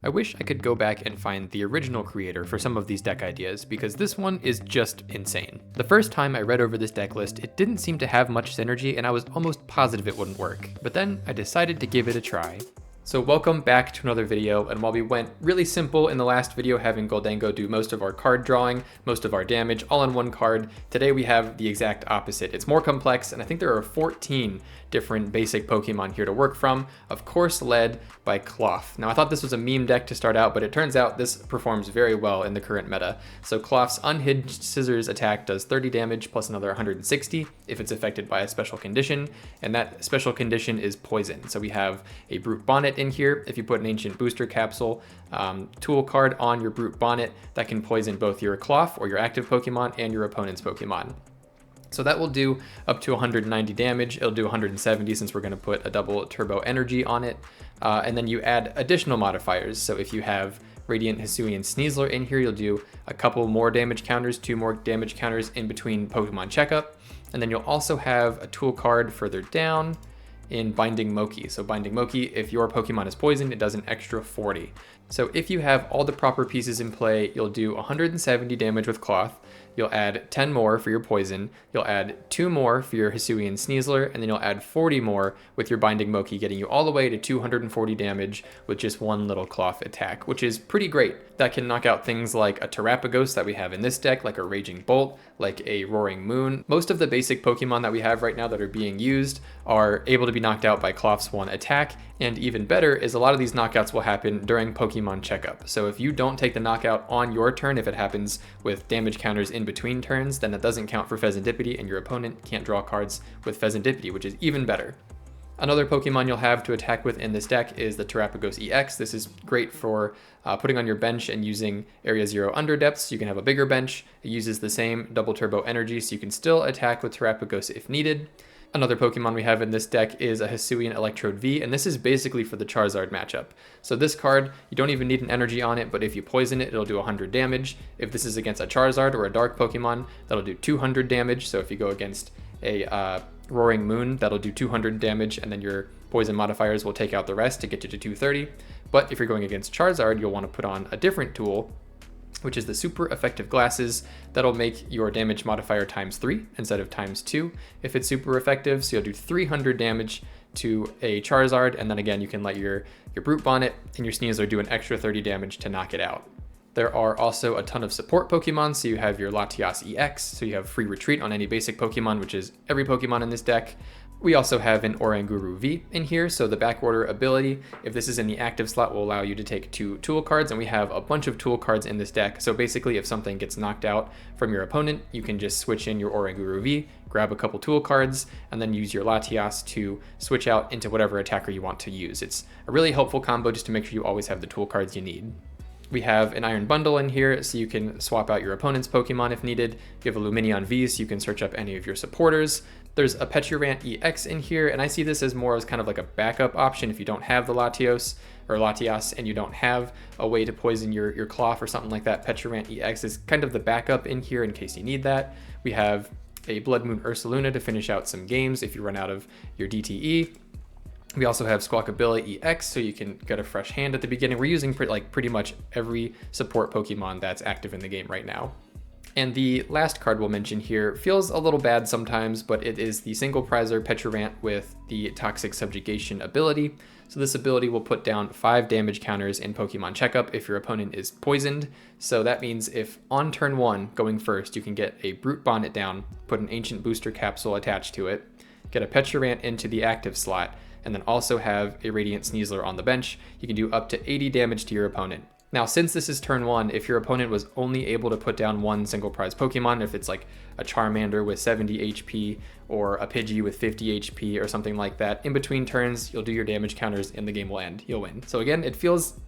I wish I could go back and find the original creator for some of these deck ideas, because this one is just insane. The first time I read over this deck list, it didn't seem to have much synergy and I was almost positive it wouldn't work. But then I decided to give it a try. So welcome back to another video, and while we went really simple in the last video, having Gholdengo do most of our card drawing, most of our damage, all on one card, today we have the exact opposite. It's more complex, and I think there are 14 different basic Pokemon here to work from, of course led by Klawf. Now I thought this was a meme deck to start out, but it turns out this performs very well in the current meta. So Klawf's Unhinged Scissors attack does 30 damage plus another 160 if it's affected by a special condition, and that special condition is poison. So we have a Brute Bonnet in here. If you put an Ancient Booster Capsule tool card on your Brute Bonnet, that can poison both your Klawf or your active Pokemon and your opponent's Pokemon. So that will do up to 190 damage. It'll do 170 since we're going to put a double turbo energy on it. And then you add additional modifiers. So if you have Radiant Hisuian Sneasler in here, you'll do a couple more damage counters, 2 more damage counters in between Pokemon Checkup. And then you'll also have a tool card further down in Binding Moki. So Binding Moki, if your Pokemon is poisoned, it does an extra 40. So if you have all the proper pieces in play, you'll do 170 damage with Klawf. You'll add 10 more for your poison, you'll add 2 more for your Hisuian Sneasler, and then you'll add 40 more with your Binding Moki, getting you all the way to 240 damage with just one little Klawf attack, which is pretty great. That can knock out things like a Terapagos that we have in this deck, like a Raging Bolt, like a Roaring Moon. Most of the basic Pokemon that we have right now that are being used are able to be knocked out by Klawf's one attack, and even better is a lot of these knockouts will happen during Pokemon Checkup. So if you don't take the knockout on your turn, if it happens with damage counters in between turns, then that doesn't count for Fezandipiti, and your opponent can't draw cards with Fezandipiti, which is even better. Another Pokemon you'll have to attack with in this deck is the Terapagos EX. This is great for putting on your bench and using Area 0 Underdepths. You can have a bigger bench. It uses the same double turbo energy, so you can still attack with Terapagos if needed. Another Pokemon we have in this deck is a Hisuian Electrode V, and this is basically for the Charizard matchup. So this card, you don't even need an energy on it, but if you poison it, it'll do 100 damage. If this is against a Charizard or a Dark Pokemon, that'll do 200 damage. So if you go against a Roaring Moon, that'll do 200 damage, and then your poison modifiers will take out the rest to get you to 230. But if you're going against Charizard, you'll want to put on a different tool, which is the Supereffective Glasses. That'll make your damage modifier times 3 instead of times 2 if it's super effective. So you'll do 300 damage to a Charizard, and then again you can let your Brute Bonnet and your Sneasler do an extra 30 damage to knock it out. There are also a ton of support Pokemon, so you have your Latias EX, so you have free retreat on any basic Pokemon, which is every Pokemon in this deck. We also have an Oranguru V in here, so the backorder ability, if this is in the active slot, will allow you to take 2 tool cards, and we have a bunch of tool cards in this deck. So basically, if something gets knocked out from your opponent, you can just switch in your Oranguru V, grab a couple tool cards, and then use your Latias to switch out into whatever attacker you want to use. It's a really helpful combo just to make sure you always have the tool cards you need. We have an Iron Bundle in here, so you can swap out your opponent's Pokemon if needed. You have a Lumineon V, so you can search up any of your supporters. There's a Pecharunt EX in here, and I see this as more as kind of like a backup option if you don't have the Latias and you don't have a way to poison your Klawf or something like that. Pecharunt EX is kind of the backup in here in case you need that. We have a Bloodmoon Ursaluna to finish out some games if you run out of your DTE. We also have Squawkabilly EX, so you can get a fresh hand at the beginning. We're using pretty much every support Pokemon that's active in the game right now. And the last card we'll mention here feels a little bad sometimes, but it is the single prizer Pecharunt with the Toxic Subjugation ability. So this ability will put down 5 damage counters in Pokemon Checkup if your opponent is poisoned. So that means if on turn 1, going first, you can get a Brute Bonnet down, put an Ancient Booster Capsule attached to it, get a Pecharunt into the active slot, and then also have a Radiant Sneasler on the bench, you can do up to 80 damage to your opponent. Now, since this is turn 1, if your opponent was only able to put down one single prize Pokemon, if it's like a Charmander with 70 HP or a Pidgey with 50 HP or something like that, in between turns, you'll do your damage counters and the game will end. You'll win. So again, it feels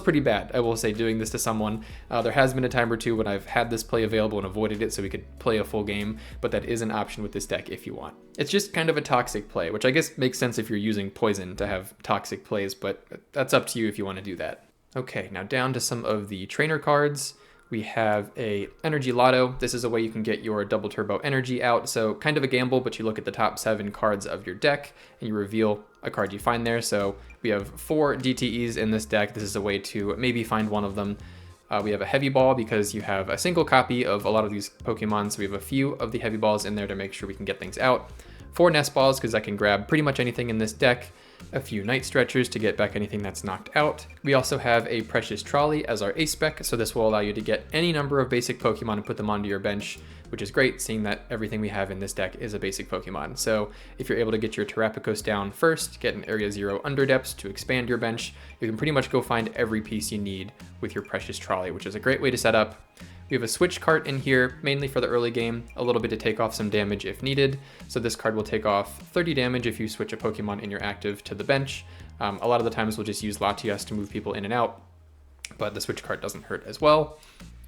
pretty bad, I will say, doing this to someone. There has been a time or two when I've had this play available and avoided it so we could play a full game, but that is an option with this deck if you want. It's just kind of a toxic play, which I guess makes sense if you're using poison to have toxic plays, but that's up to you if you want to do that. Okay, now down to some of the trainer cards. We have a Energy Loto. This is a way you can get your double turbo energy out. So kind of a gamble, but you look at the top 7 cards of your deck and you reveal a card you find there. So we have 4 DTEs in this deck. This is a way to maybe find one of them. We have a heavy ball because you have a single copy of a lot of these Pokemon. So we have a few of the heavy balls in there to make sure we can get things out. 4 nest balls because I can grab pretty much anything in this deck. A few night stretchers to get back anything that's knocked out. We also have a precious trolley as our ace spec, so this will allow you to get any number of basic Pokemon and put them onto your bench, which is great seeing that everything we have in this deck is a basic Pokemon. So if you're able to get your Terapagos down first, get an Area 0 Underdepths to expand your bench, you can pretty much go find every piece you need with your precious trolley, which is a great way to set up. We have a Switch Cart in here, mainly for the early game, a little bit to take off some damage if needed. So this card will take off 30 damage if you switch a Pokemon in your active to the bench. A lot of the times we'll just use Latias to move people in and out, but the Switch Cart doesn't hurt as well.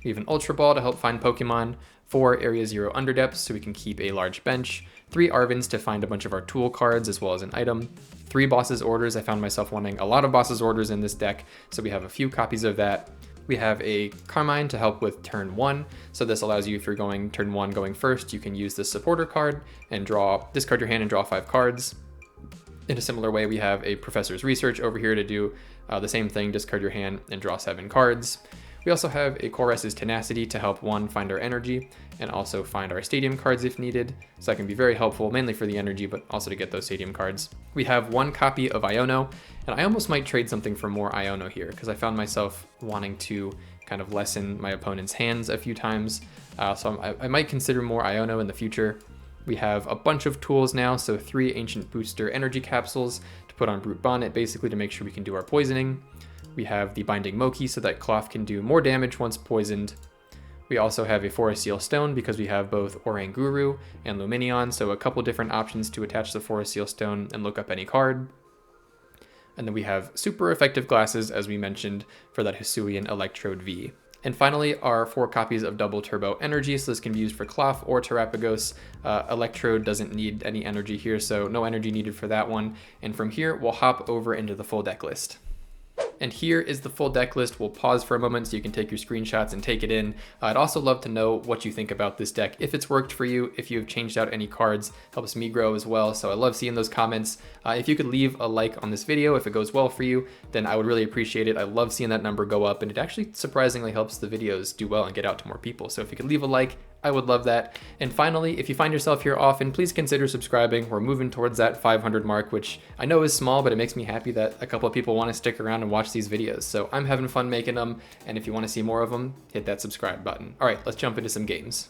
We have an Ultra Ball to help find Pokemon, 4 Area 0 Underdepths so we can keep a large bench, 3 Arvins to find a bunch of our tool cards as well as an item, 3 Boss's Orders. I found myself wanting a lot of Boss's Orders in this deck, so we have a few copies of that. We have a Carmine to help with turn 1, so this allows you, if you're going turn 1 going first, you can use the supporter card and discard your hand and draw 5 cards. In a similar way, we have a Professor's Research over here to do the same thing, discard your hand and draw 7 cards. We also have a Chorus's Tenacity to help find our energy and also find our stadium cards if needed. So that can be very helpful, mainly for the energy, but also to get those stadium cards. We have 1 copy of Iono, and I almost might trade something for more Iono here because I found myself wanting to kind of lessen my opponent's hands a few times. So I might consider more Iono in the future. We have a bunch of tools now, so 3 Ancient Booster Energy Capsules to put on Brute Bonnet, basically to make sure we can do our poisoning. We have the Binding Moki so that Klawf can do more damage once poisoned. We also have a Forest Seal Stone because we have both Oranguru and Lumineon, so a couple different options to attach the Forest Seal Stone and look up any card. And then we have super effective glasses, as we mentioned, for that Hisuian Electrode V. And finally, our 4 copies of Double Turbo Energy, so this can be used for Klawf or Terapagos. Electrode doesn't need any energy here, so no energy needed for that one. And from here, we'll hop over into the full deck list. And here is the full deck list. We'll pause for a moment so you can take your screenshots and take it in. I'd also love to know what you think about this deck. If it's worked for you, if you've changed out any cards, helps me grow as well. So I love seeing those comments. If you could leave a like on this video, if it goes well for you, then I would really appreciate it. I love seeing that number go up, and it actually surprisingly helps the videos do well and get out to more people. So if you could leave a like, I would love that. And finally, if you find yourself here often, please consider subscribing. We're moving towards that 500 mark, which I know is small, but it makes me happy that a couple of people want to stick around and watch these videos. So I'm having fun making them, and if you want to see more of them, hit that subscribe button. All right, let's jump into some games.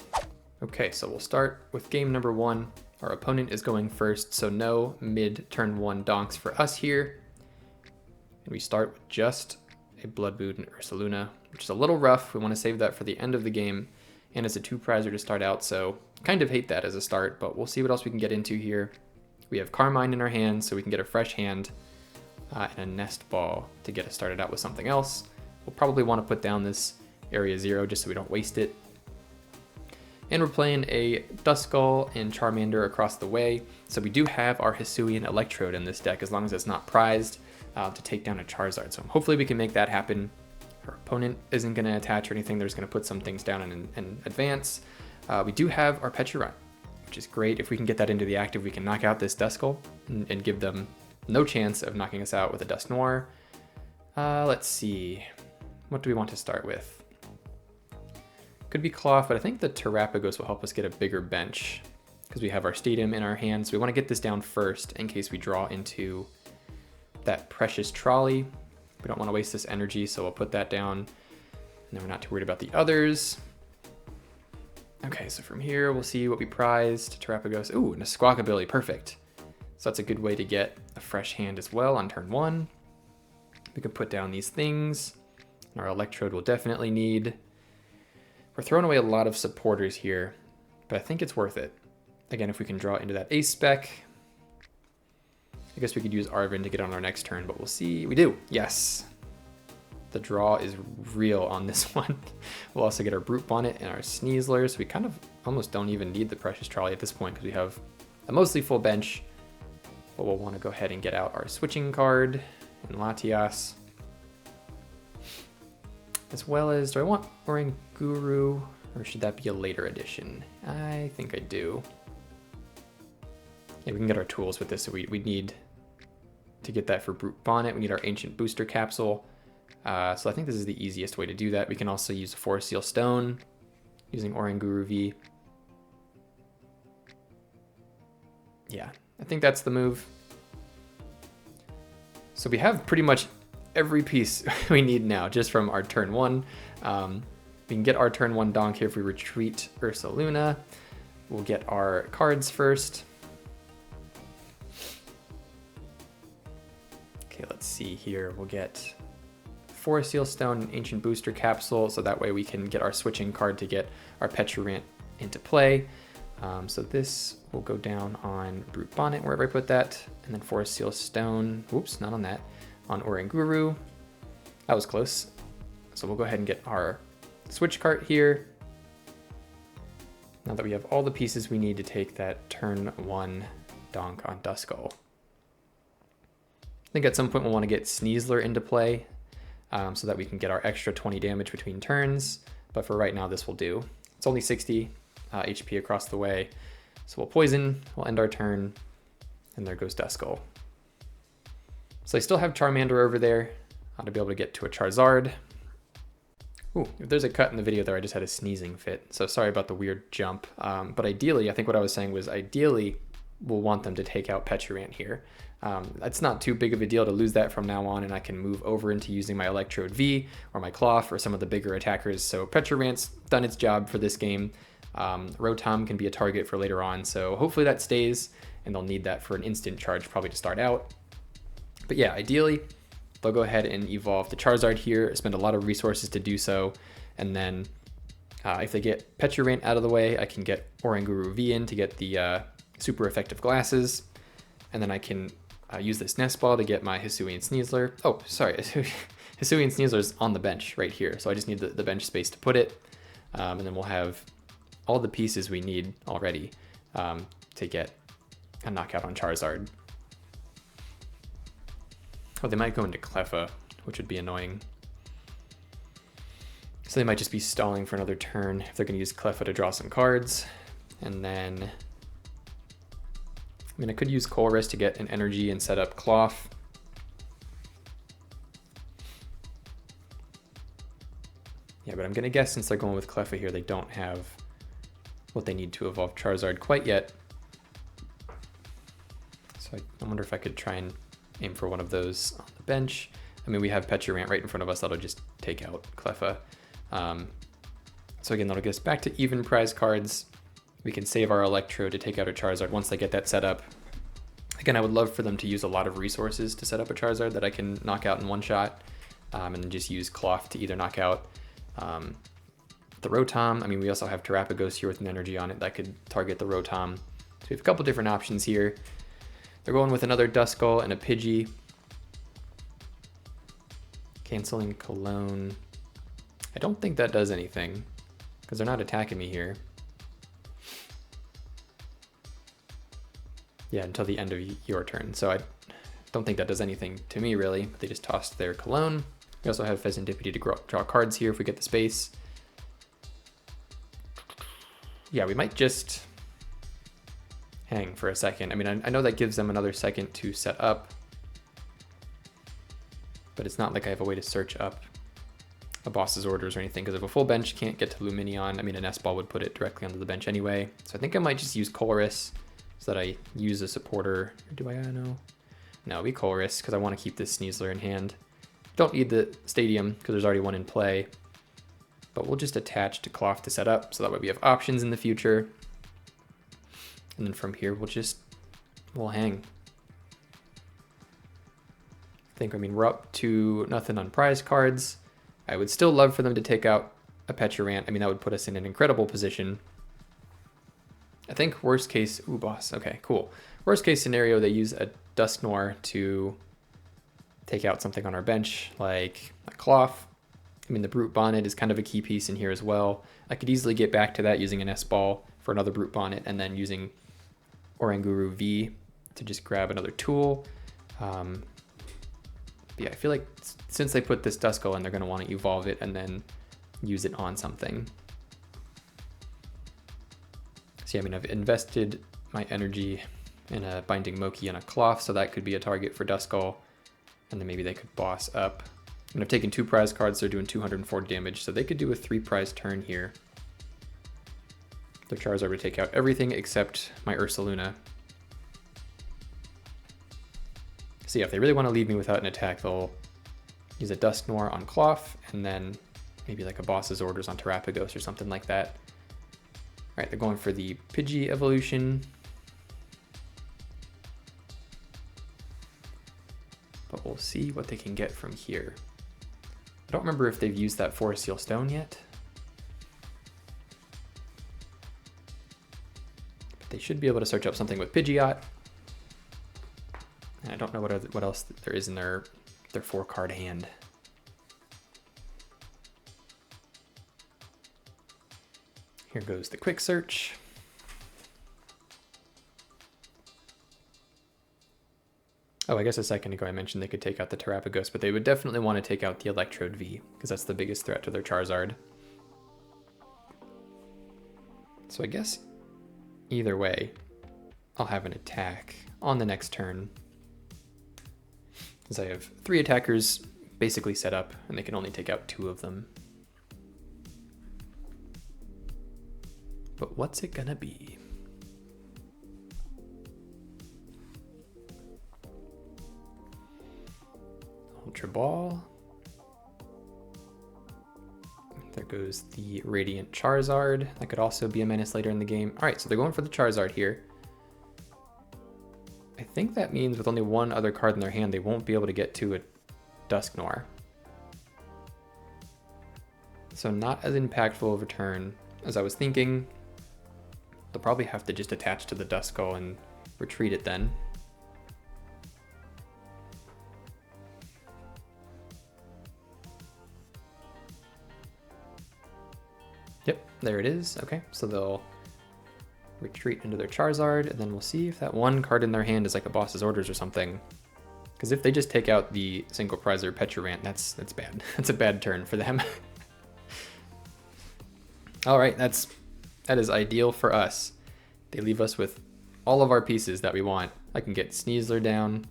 Okay, so we'll start with game number 1. Our opponent is going first, so no mid turn 1 donks for us here. And we start with just a Bloodmoon Ursaluna, which is a little rough. We want to save that for the end of the game. And it's a 2-prizer to start out, so kind of hate that as a start, but we'll see what else we can get into here. We have Carmine in our hands, so we can get a fresh hand, and a Nest Ball to get us started out with something else. We'll probably want to put down this Area 0 just so we don't waste it. And we're playing a Duskull and Charmander across the way, so we do have our Hisuian Electrode in this deck, as long as it's not prized, to take down a Charizard. So hopefully we can make that happen. Our opponent isn't going to attach or anything. They're just going to put some things down and advance. We do have our Pecharunt, which is great. If we can get that into the active, we can knock out this Duskull and give them no chance of knocking us out with a Dust Noir. Let's see. What do we want to start with? Could be Klawf, but I think the Terapagos will help us get a bigger bench because we have our Stadium in our hands. So we want to get this down first in case we draw into that precious trolley. We don't want to waste this energy, so we'll put that down. And then we're not too worried about the others. Okay, so from here, we'll see what we prized. Terapagos. Ooh, and a Squawkabilly. Perfect. So that's a good way to get a fresh hand as well on turn 1. We can put down these things. Our Electrode will definitely need. We're throwing away a lot of supporters here, but I think it's worth it. Again, if we can draw into that ace spec. I guess we could use Arvin to get on our next turn, but we'll see. We do. Yes. The draw is real on this one. We'll also get our Brute Bonnet and our Sneasler, so we kind of almost don't even need the Precious Trolley at this point because we have a mostly full bench. But we'll want to go ahead and get out our switching card and Latias. As well as, do I want Oranguru, or should that be a later edition? I think I do. Yeah, we can get our tools with this, so we need to get that for Brute Bonnet. We need our Ancient Booster Capsule. So I think this is the easiest way to do that. We can also use a Forest Seal Stone using Oranguru V. Yeah, I think that's the move. So we have pretty much every piece we need now just from our turn 1. We can get our turn 1 donk here if we retreat Ursaluna. We'll get our cards first. Okay, let's see here. We'll get Forest Seal Stone and Ancient Booster Capsule, so that way we can get our switching card to get our Pecharunt into play. So this will go down on Brute Bonnet, wherever I put that, and then Forest Seal Stone, oops, not on that, on Oranguru. That was close. So we'll go ahead and get our Switch Cart here. Now that we have all the pieces we need to take that turn 1 donk on Duskull. I think at some point we'll want to get Sneasler into play, so that we can get our extra 20 damage between turns, but for right now this will do. It's only 60 HP across the way, so we'll poison, we'll end our turn, and there goes Duskull. So I still have Charmander over there to be able to get to a Charizard. Ooh, if there's a cut in the video there, I just had a sneezing fit, so sorry about the weird jump. But ideally, I think what I was saying was ideally we'll want them to take out Pecharunt here. It's not too big of a deal to lose that from now on, and I can move over into using my Electrode V or my Klawf or some of the bigger attackers. So Pecharunt's done its job for this game. Rotom can be a target for later on, so hopefully that stays, and they'll need that for an instant charge probably to start out. But yeah, ideally, they'll go ahead and evolve the Charizard here, spend a lot of resources to do so, and then if they get Pecharunt out of the way, I can get Oranguru V in to get the super effective glasses, and then I can use this Nest Ball to get my Hisuian Sneasler. Oh, sorry, Hisuian Sneasler's on the bench right here, so I just need the bench space to put it, and then we'll have all the pieces we need already to get a knockout on Charizard. Oh, they might go into Cleffa, which would be annoying. So they might just be stalling for another turn if they're going to use Cleffa to draw some cards. And then, I mean, I could use Colress to get an energy and set up Klawf. Yeah, but I'm going to guess since they're going with Cleffa here, they don't have what they need to evolve Charizard quite yet. So I wonder if I could try and aim for one of those on the bench. I mean, we have Pecharunt right in front of us that'll just take out Cleffa. So again, that'll get us back to even prize cards. We can save our Electrode to take out a Charizard once they get that set up. Again, I would love for them to use a lot of resources to set up a Charizard that I can knock out in one shot, and then just use Klawf to either knock out the Rotom. I mean, we also have Terapagos here with an energy on it that could target the Rotom. So we have a couple different options here. They're going with another Duskull and a Pidgey. Canceling Cologne. I don't think that does anything because they're not attacking me here. Yeah, until the end of your turn. So I don't think that does anything to me really. They just tossed their Cologne. We also have Fezandipiti to draw cards here if we get the space. Yeah, we might just hang for a second. I mean, I know that gives them another second to set up, but it's not like I have a way to search up a boss's orders or anything, because if a full bench can't get to Lumineon, I mean, an S-Ball would put it directly onto the bench anyway. So I think I might just use Colress so that I use a supporter. Or do I know? No, we Colress because I want to keep this Sneasler in hand. Don't need the Stadium because there's already one in play, but we'll just attach to Klawf to set up so that way we have options in the future. And then from here, we'll hang. I mean, we're up to nothing on prize cards. I would still love for them to take out a Pecharunt. I mean, that would put us in an incredible position. I think worst case, ooh, boss, okay, cool. Worst case scenario, they use a Dusknoir to take out something on our bench, like a Klawf. I mean, the Brute Bonnet is kind of a key piece in here as well. I could easily get back to that using an S-Ball for another Brute Bonnet, and then using Oranguru V to just grab another tool. But yeah, I feel like since they put this Duskull in, they're going to want to evolve it and then use it on something. See, I mean, I've invested my energy in a Binding Moki and a Klawf, so that could be a target for Duskull. And then maybe they could boss up. And I've taken 2 prize cards, they're doing 204 damage, so they could do a 3 prize turn here. Their Charizard would take out everything except my Ursaluna. So yeah, if they really want to leave me without an attack, they'll use a Dusknoir on Klawf, and then maybe like a Boss's Orders on Terapagos or something like that. All right, they're going for the Pidgey evolution. But we'll see what they can get from here. I don't remember if they've used that Forest Seal Stone yet. But they should be able to search up something with Pidgeot. And I don't know what else there is in their 4-card hand. Here goes the quick search. Oh, I guess a second ago I mentioned they could take out the Terapagos, but they would definitely want to take out the Electrode V, because that's the biggest threat to their Charizard. So I guess either way, I'll have an attack on the next turn, as I have 3 attackers basically set up, and they can only take out 2 of them. But what's it gonna be? Ultra Ball. There goes the Radiant Charizard. That could also be a menace later in the game. All right, so they're going for the Charizard here. I think that means with only 1 other card in their hand, they won't be able to get to a Dusknoir. So not as impactful of a turn as I was thinking. They'll probably have to just attach to the Duskull and retreat it then. Yep, there it is. Okay, so they'll retreat into their Charizard, and then we'll see if that 1 card in their hand is like a Boss's Orders or something. Because if they just take out the single prizer Pecharunt, that's bad. That's a bad turn for them. All right, that is ideal for us. They leave us with all of our pieces that we want. I can get Sneasler down,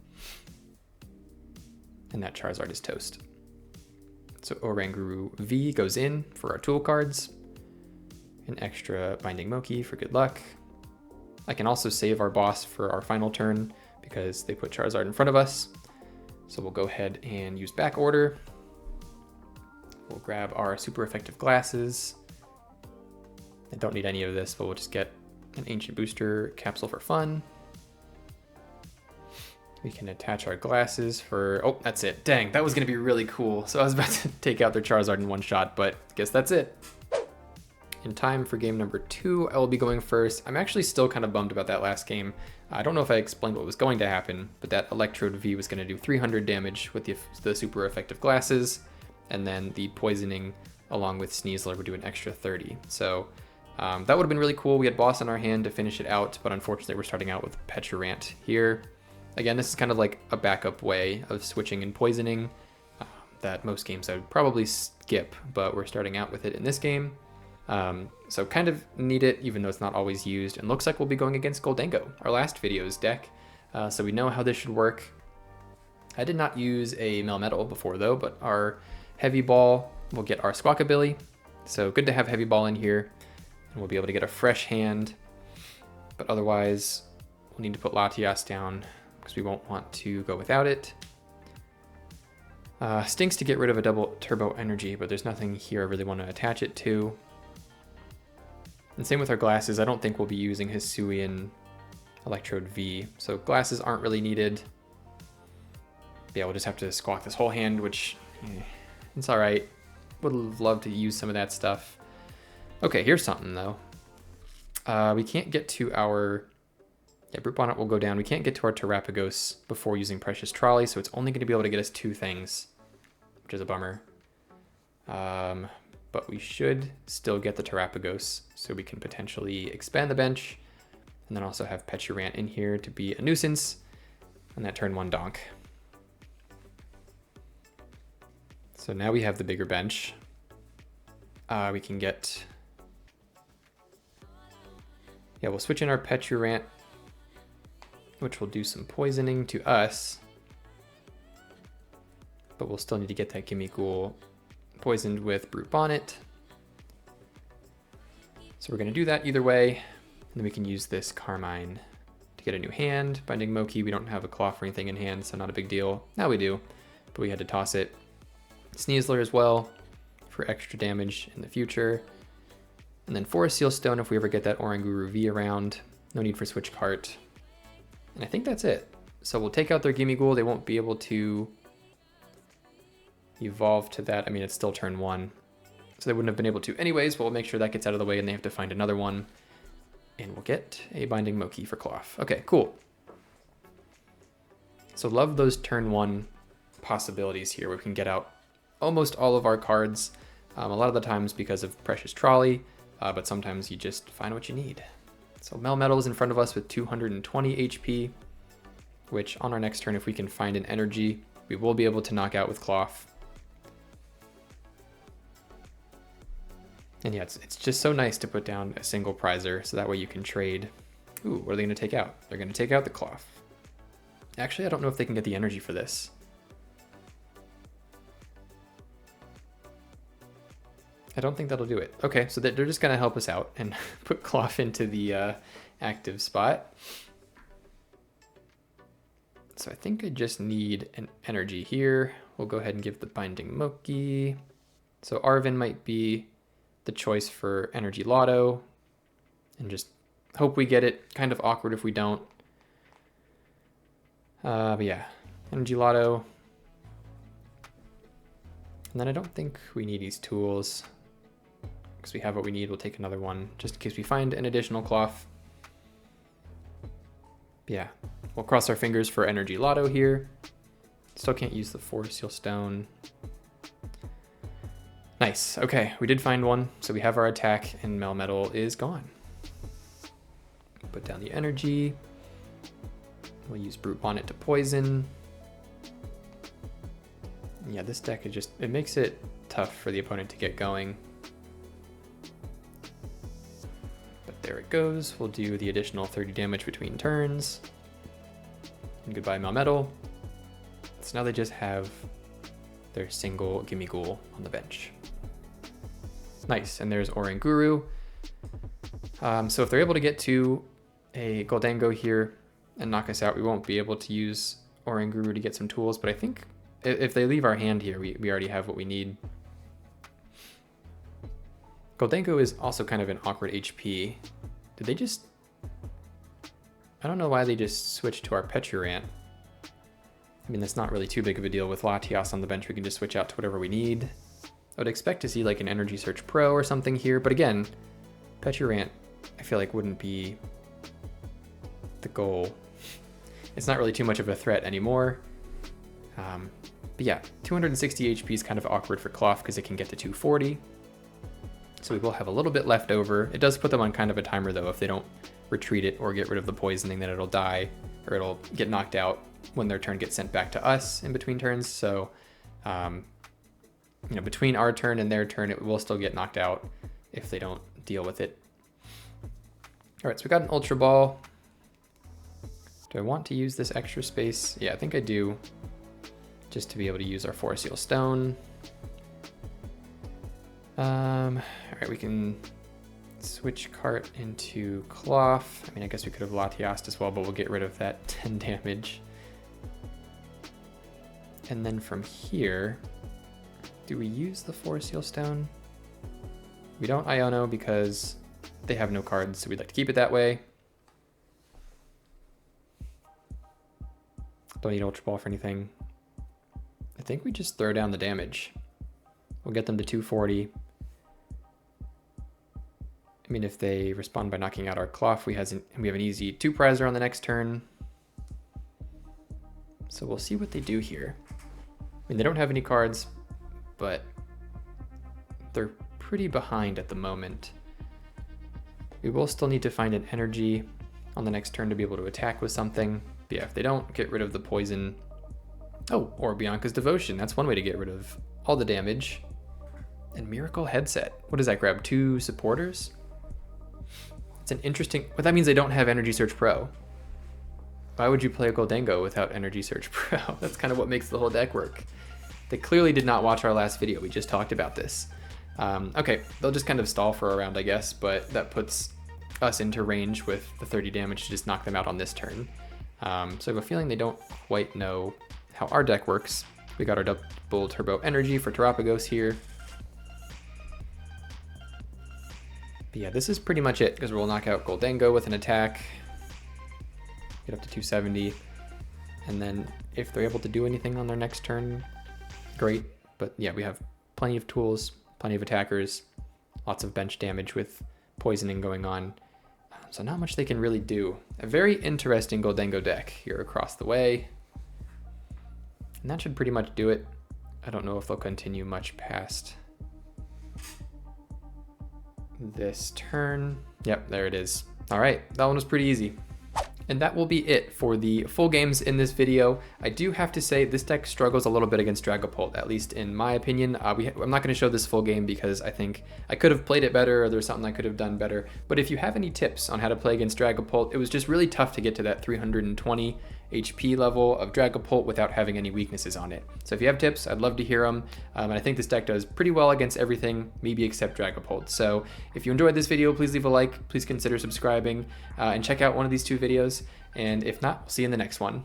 and that Charizard is toast. So Oranguru V goes in for our tool cards. An extra Binding Moki for good luck. I can also save our boss for our final turn because they put Charizard in front of us. So we'll go ahead and use back order. We'll grab our super effective glasses. I don't need any of this, but we'll just get an Ancient Booster capsule for fun. We can attach our glasses for, oh, that's it. Dang, that was gonna be really cool. So I was about to take out their Charizard in 1 shot, but I guess that's it. In time for game number 2, I will be going first. I'm actually still kind of bummed about that last game. I don't know if I explained what was going to happen, but that Electrode V was gonna do 300 damage with the super effective glasses, and then the poisoning along with Sneasler would do an extra 30. So that would have been really cool. We had boss in our hand to finish it out, but unfortunately we're starting out with Pecharunt here. Again, this is kind of like a backup way of switching and poisoning that most games I would probably skip, but we're starting out with it in this game. So kind of need it, even though it's not always used, and looks like we'll be going against Goldango, our last video's deck. So we know how this should work. I did not use a Melmetal before though, but our Heavy Ball will get our Squawkabilly. So good to have Heavy Ball in here, and we'll be able to get a fresh hand, but otherwise we'll need to put Latias down because we won't want to go without it. Stinks to get rid of a double turbo energy, but there's nothing here I really want to attach it to. And same with our glasses. I don't think we'll be using Hisuian Electrode V, so glasses aren't really needed. Yeah, we'll just have to squawk this whole hand, which it's all right. Would love to use some of that stuff. Okay, here's something though. We can't get to our, yeah, Brute Bonnet will go down. We can't get to our Terapagos before using Precious Trolley, so it's only going to be able to get us 2 things, which is a bummer. But we should still get the Terapagos, so we can potentially expand the bench, and then also have Pecharunt in here to be a nuisance, and that turn 1 donk. So now we have the bigger bench. We can get... Yeah, we'll switch in our Pecharunt, which will do some poisoning to us. But we'll still need to get that Gimmighoul poisoned with Brute Bonnet. So we're going to do that either way. And then we can use this Carmine to get a new hand. Binding Moki, we don't have a Klawf or anything in hand, so not a big deal. Now we do, but we had to toss it. Sneasler as well for extra damage in the future. And then Forest Seal Stone if we ever get that Oranguru V around. No need for Switch Cart. And I think that's it. So we'll take out their Gimmighoul. They won't be able to evolve to that. I mean, it's still turn 1. So they wouldn't have been able to anyways, but we'll make sure that gets out of the way and they have to find another one. And we'll get a Binding Moki for Klawf. Okay, cool. So love those turn 1 possibilities here where we can get out almost all of our cards. A lot of the times because of Precious Trolley, but sometimes you just find what you need. So Melmetal is in front of us with 220 HP, which on our next turn, if we can find an energy, we will be able to knock out with Klawf. And yeah, it's just so nice to put down a single prizer, so that way you can trade. Ooh, what are they going to take out? They're going to take out the Klawf. Actually, I don't know if they can get the energy for this. I don't think that'll do it. Okay, so they're just going to help us out and put Klawf into the active spot. So I think I just need an energy here. We'll go ahead and give the Binding Moki. So Arven might be the choice for Energy Loto. And just hope we get it. Kind of awkward if we don't. But yeah, Energy Loto. And then I don't think we need these tools, because we have what we need. We'll take another one just in case we find an additional Klawf. Yeah, we'll cross our fingers for Energy Loto here. Still can't use the Forest Seal Stone. Nice, okay, we did find one. So we have our attack and Melmetal is gone. Put down the energy. We'll use Brute Bonnet to poison. Yeah, this deck is just, it makes it tough for the opponent to get going. But there it goes. We'll do the additional 30 damage between turns. And goodbye Melmetal. So now they just have their single Gimmighoul on the bench. Nice, and there's Oranguru. So if they're able to get to a Gholdengo here and knock us out, we won't be able to use Oranguru to get some tools, but I think if they leave our hand here, we already have what we need. Gholdengo is also kind of an awkward HP. Did they just... I don't know why they just switched to our Pecharunt. I mean, that's not really too big of a deal with Latias on the bench. We can just switch out to whatever we need. I would expect to see like an Energy Search Pro or something here, but again, Pecharunt I feel like wouldn't be the goal. It's not really too much of a threat anymore. But yeah, 260 HP is kind of awkward for Klawf because it can get to 240. So we will have a little bit left over. It does put them on kind of a timer though. If they don't retreat it or get rid of the poisoning, then it'll die or it'll get knocked out when their turn gets sent back to us in between turns. So, you know, between our turn and their turn, it will still get knocked out if they don't deal with it. All right, so we got an Ultra Ball. Do I want to use this extra space? Yeah, I think I do. Just to be able to use our Forest Seal Stone. All right, we can switch Cart into Klawf. I mean, I guess we could have Latias as well, but we'll get rid of that 10 damage. And then from here, do we use the Forest Seal Stone? We don't Iono because they have no cards, so we'd like to keep it that way. Don't need Ultra Ball for anything. I think we just throw down the damage. We'll get them to 240. I mean, if they respond by knocking out our Klawf, we have an easy 2-prizer on the next turn. So we'll see what they do here. I mean, they don't have any cards, but they're pretty behind at the moment. We will still need to find an energy on the next turn to be able to attack with something. But yeah, if they don't get rid of the poison... Oh, or Bianca's Devotion. That's one way to get rid of all the damage. And Miracle Headset. What does that grab? 2 supporters? It's an interesting... Well, that means they don't have Energy Search Pro. Why would you play a Goldango without Energy Search Pro? That's kind of what makes the whole deck work. They clearly did not watch our last video. We just talked about this. Okay, they'll just kind of stall for a round, I guess, but that puts us into range with the 30 damage to just knock them out on this turn. So I have a feeling they don't quite know how our deck works. We got our double turbo energy for Terapagos here. But yeah, this is pretty much it, because we'll knock out Goldango with an attack, get up to 270, and then if they're able to do anything on their next turn, great. But yeah, we have plenty of tools, plenty of attackers, lots of bench damage with poisoning going on, so not much they can really do. A very interesting Goldango deck here across the way, and that should pretty much do it. I don't know if they'll continue much past this turn. Yep, there it is. All right, that one was pretty easy. And that will be it for the full games in this video. I do have to say this deck struggles a little bit against Dragapult, at least in my opinion. I'm not going to show this full game because I think I could have played it better, or there's something I could have done better. But if you have any tips on how to play against Dragapult, it was just really tough to get to that 320 HP level of Dragapult without having any weaknesses on it. So if you have tips, I'd love to hear them. And I think this deck does pretty well against everything, maybe except Dragapult. So if you enjoyed this video, please leave a like, please consider subscribing, and check out one of these 2 videos. And if not, we'll see you in the next one.